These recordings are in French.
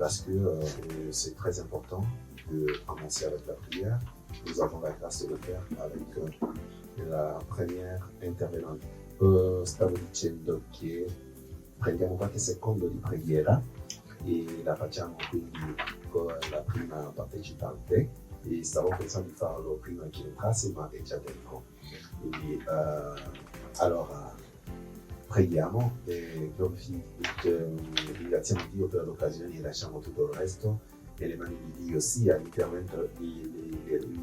parce que c'est très important de commencer avec la prière. Nous avons la grâce de le faire avec la première intervenante. Stavo dicendo che prendiamo qualche secondo di preghiera e la facciamo quindi con la prima partecipante e stavo pensando di farlo prima che entrasse ma è già dentro. Quindi allora preghiamo e ringraziamo Dio per l'occasione e lasciamo tutto il resto nelle mani di Dio, sia all'intervento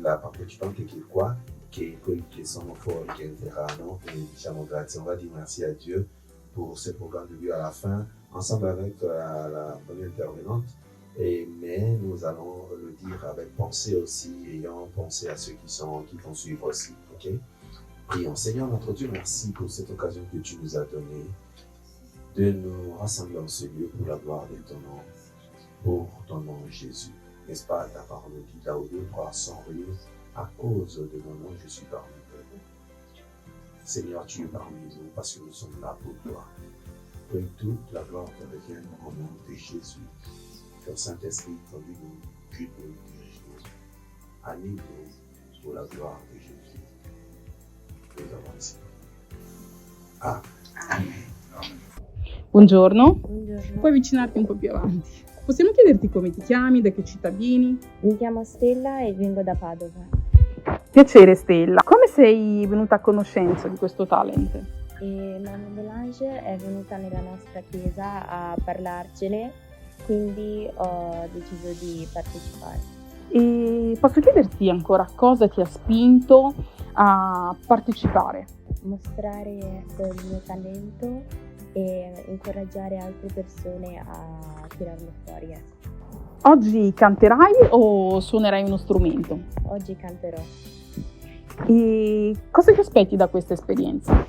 la partecipante che è qua, che quelli che sono fuori, che entreranno, et diciamo grazie, on va dire merci à Dieu pour ce programme de vue à la fin, ensemble avec la première intervenante, mais nous allons le dire avec pensée aussi, ayant pensé à ceux qui vont suivre aussi, ok? Prions. Seigneur notre Dieu, merci pour cette occasion que tu nous as donnée de nous rassembler en ce lieu pour la gloire de ton nom, pour ton nom Jésus. N'est-ce pas, ta parole dit là où deux, trois sont réunis, à cause de mon nom, je suis parmi eux. Seigneur, tu es parmi nous parce que nous sommes là pour toi. Que toute la gloire te revienne au nom de Jésus. Que le Saint-Esprit conduis-nous, puis nous dirige-nous. Anime-nous pour la gloire de Jésus. Nous avons ici. Amen. Buongiorno. Buongiorno, Puoi avvicinarti un po' più avanti. Possiamo chiederti come ti chiami, da che città vieni? mi chiamo Stella e vengo da Padova. Piacere Stella. Come sei venuta a conoscenza di questo talent? E Mamma Belange è venuta nella nostra chiesa a parlarcene, quindi ho deciso di partecipare. E posso chiederti ancora cosa ti ha spinto a partecipare? Mostrare il mio talento e incoraggiare altre persone a tirarlo fuori. Oggi canterai o suonerai uno strumento? Oggi canterò E cosa ti aspetti da questa esperienza?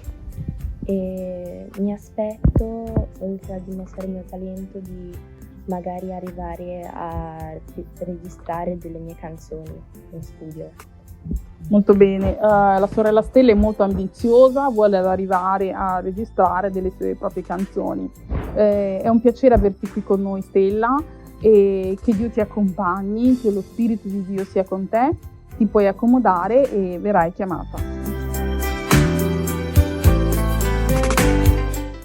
e mi aspetto, oltre a dimostrare il mio talento, di magari arrivare a registrare delle mie canzoni in studio. Molto bene, la sorella Stella è molto ambiziosa, vuole arrivare a registrare delle sue proprie canzoni. È un piacere averti qui con noi Stella e che Dio ti accompagni, che lo Spirito di Dio sia con te, ti puoi accomodare e verrai chiamata.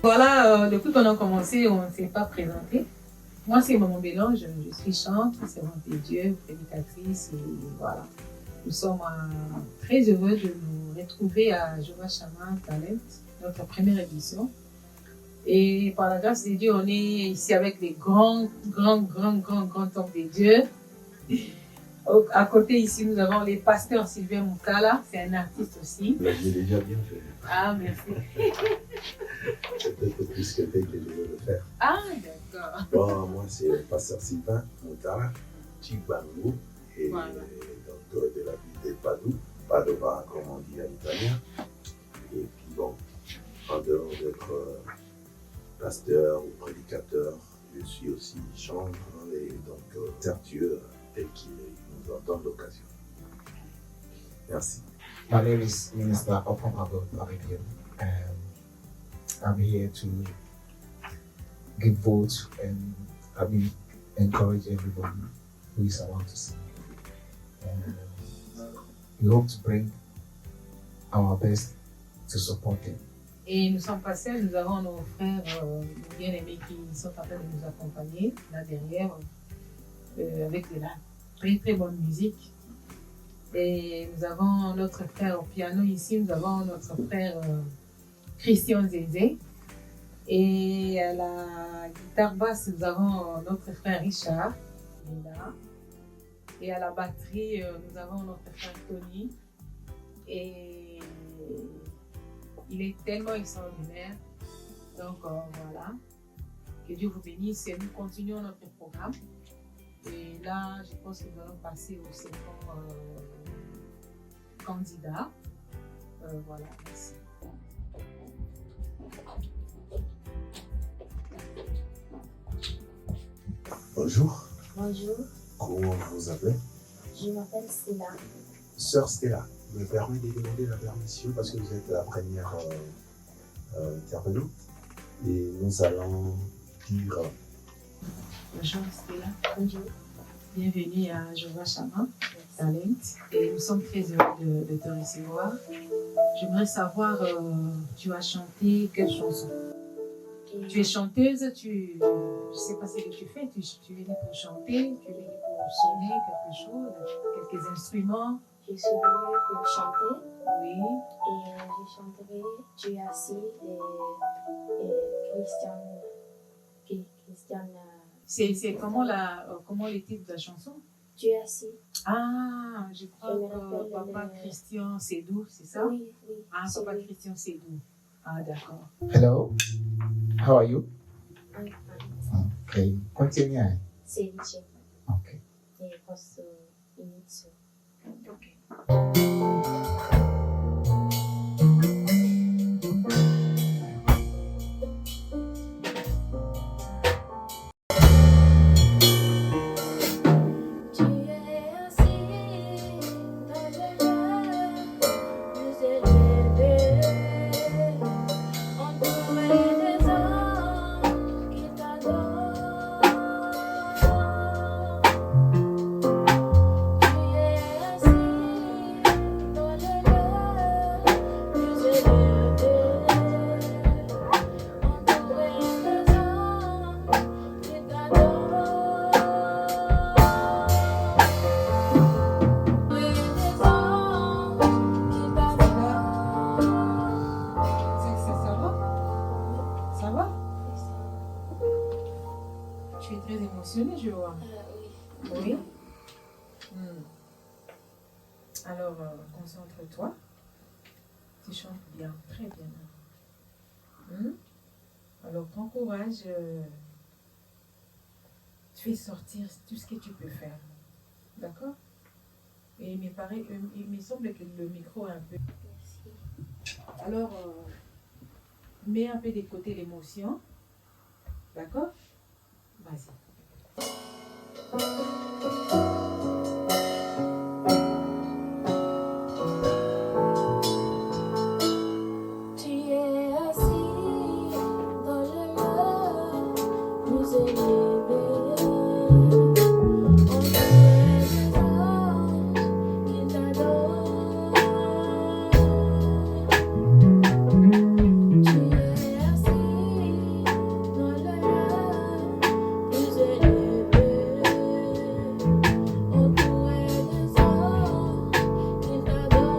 Voilà, depuis qu'on a commencé, on ne s'est pas présenté. Moi, c'est Maman Belange, je suis chanteuse, servante de Dieu, prédicatrice, et voilà. Nous sommes très heureux de nous retrouver à Jehovah Shammah Talent, notre première édition. Et par la grâce de Dieu, on est ici avec les grands hommes de Dieu. À côté, ici, nous avons les pasteurs Sylvain Moukala, c'est un artiste aussi. Là, j'ai déjà bien fait. Ah, merci. C'est peut-être plus que fait que je veux le faire. Ah, d'accord. Bon, moi, c'est le pasteur Sylvain Moutala, Chibangu, et Voilà. donc de la ville de Padova, comme on dit en italien. Et puis bon, en dehors d'être pasteur ou prédicateur, je suis aussi chanteur et donc tertueux et qui nous en donne l'occasion. Merci. My name is Minister Opomabo Abidio. I'm here to give votes and encourage everybody who is around to sing. We hope to bring our best to support them. Et nous sommes passés, nous avons nos frères bien-aimés qui sont en train de nous accompagner là derrière avec de la très bonne musique. Et nous avons notre frère au piano ici, nous avons notre frère Christian Zézé. Et à la guitare basse, nous avons notre frère Richard, qui est là. Et à la batterie, nous avons notre frère Tony. Et il est tellement extraordinaire. Donc voilà. Que Dieu vous bénisse et nous continuons notre programme. Et là, je pense que nous allons passer au second candidat. Voilà, merci. Bonjour, Bonjour, comment vous vous appelez? je m'appelle Stella. Sœur Stella, je me permets de demander la permission parce que vous êtes la première intervenante et nous allons dire Bonjour Stella. Bonjour. Bienvenue à Jova Chama Talent. Et nous sommes très heureux de te recevoir. J'aimerais savoir, tu as chanté quelle chanson? Tu es chanteuse, je ne sais pas ce que tu fais, tu es venue pour chanter, tu es venue pour sonner quelque chose, quelques instruments. Je suis venue pour chanter. Oui. Et je chanterai Tu es assis et Christiane. C'est comment le titre de la chanson? Tu es assis. Ah, je crois Je me que rappelle Papa Christian Sédou, c'est ça? Oui, oui. Ah, c'est Papa lui. Christian Sédou. Ah, d'accord. Hello, how are you? I'm fine. Ok, quanti anni hai? 16. Ok. E posso iniziare. Ok. Tu es assis dans le lieu plus élevé, entouré des anges qui t'adorent. Tu es assis dans le lieu plus élevé, entouré des anges qui t'adorent. Ça va? Tu es très émotionnée, je vois. Oui. Alors, concentre-toi. Tu chantes bien, très bien. Alors, prends courage. Tu fais sortir tout ce que tu peux faire. D'accord? Et il me semble que le micro est un peu... Alors, mets un peu de côté l'émotion. D'accord? Vas-y. Tu es assis dans le lieu plus élevé, entouré des anges qui t'adorent. Tu es assis dans le lieu plus élevé, entouré des anges qui t'adorent.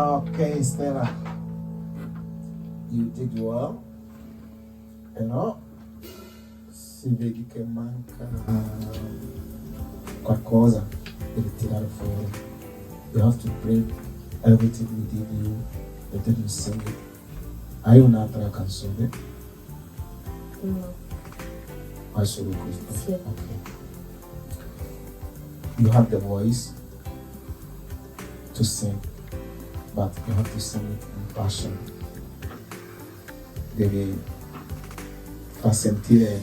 Okay, Stella, you did well. Se vedi che manca qualcosa, devi tirare fuori. You have to bring everything within you and then you sing it. Hai un'altra canzone? No. Hai solo questa? Sì. Ok. you have the voice to sing, but you have to sing it in passion. Devi far sentire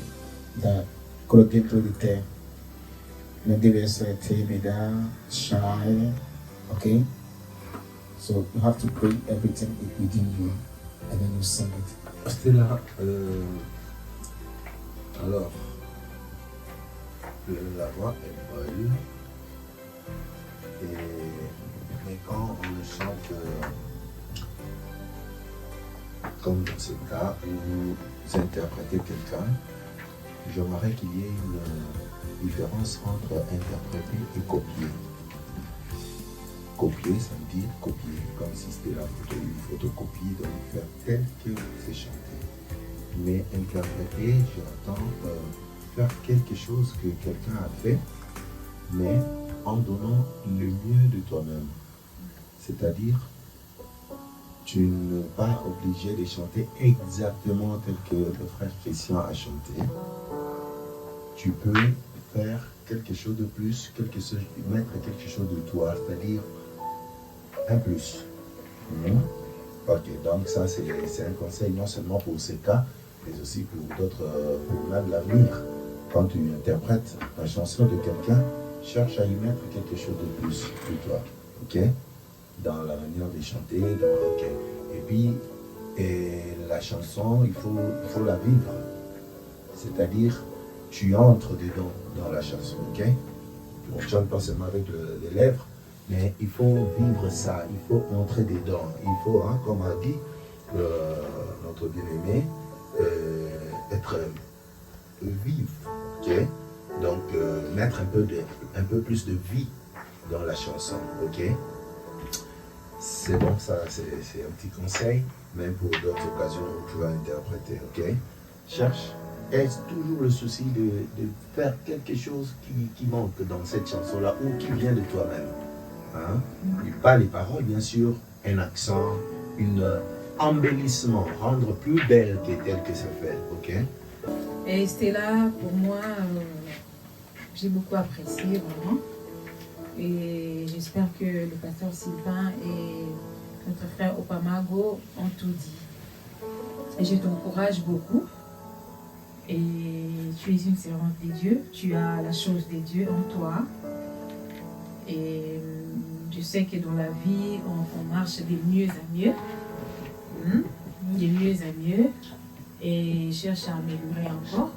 da quello dentro di te. Non devi essere timida, shy, okay? So you have to bring everything within you and then you sing it. Stella, alors, la voix est molle, mais quand on le chante, comme dans ce cas où vous interprétez quelqu'un, j'aimerais qu'il y ait une différence entre interpréter et copier. Copier, ça veut dire copier, comme si c'était une photocopie, donc faire tel que c'est chanté. Mais interpréter, j'entends faire quelque chose que quelqu'un a fait, mais en donnant le mieux de toi-même. C'est-à-dire, tu n'es pas obligé de chanter exactement tel que le frère Christian a chanté. Tu peux faire quelque chose de plus, mettre quelque chose de toi, c'est-à-dire un plus. Ok, donc ça c'est un conseil non seulement pour ces cas, mais aussi pour d'autres, pour même l'avenir. Quand tu interprètes la chanson de quelqu'un, cherche à y mettre quelque chose de plus de toi, ok? Dans la manière de chanter, ok. Et puis, la chanson, il faut la vivre. C'est-à-dire, tu entres dedans dans la chanson, ok? On ne chante pas seulement avec les lèvres, mais il faut vivre ça, il faut entrer dedans. Il faut, hein, comme a dit notre bien-aimé, être vif, ok? Donc, mettre un peu plus de vie dans la chanson, ok? C'est bon, ça, c'est un petit conseil, même pour d'autres occasions où tu vas interpréter, ok? Cherche, aie toujours le souci de faire quelque chose qui manque dans cette chanson-là ou qui vient de toi-même. Hein? Pas les paroles, bien sûr, un accent, un embellissement, rendre plus belle que telle que ça fait, ok? Et Stella, pour moi, j'ai beaucoup apprécié vraiment. Et j'espère que le pasteur Sylvain et notre frère Opamago ont tout dit. Et je t'encourage beaucoup. Et tu es une servante des dieux. Tu as la chose des dieux en toi. Et je sais que dans la vie, on marche de mieux à mieux. De mieux à mieux. Et cherche à améliorer encore.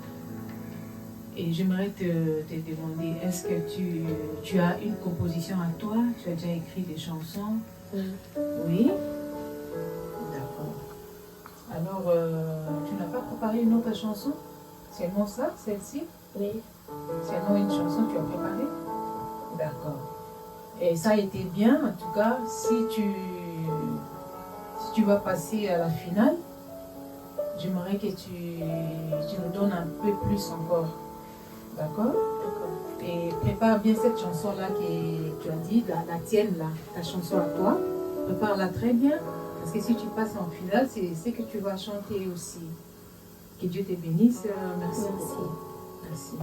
Et j'aimerais te demander, est-ce que tu as une composition à toi? Tu as déjà écrit des chansons? Oui? D'accord. Alors, tu n'as pas préparé une autre chanson? Seulement ça, celle-ci? Oui. Seulement une chanson que tu as préparée? D'accord. Et ça a été bien, en tout cas, si tu vas passer à la finale, j'aimerais que tu nous donnes un peu plus encore. D'accord? Et prépare bien cette chanson-là que tu as dit, la tienne, là, ta chanson à toi. Prépare-la très bien, parce que si tu passes en finale, c'est ce que tu vas chanter aussi. Que Dieu te bénisse. Merci beaucoup. Merci.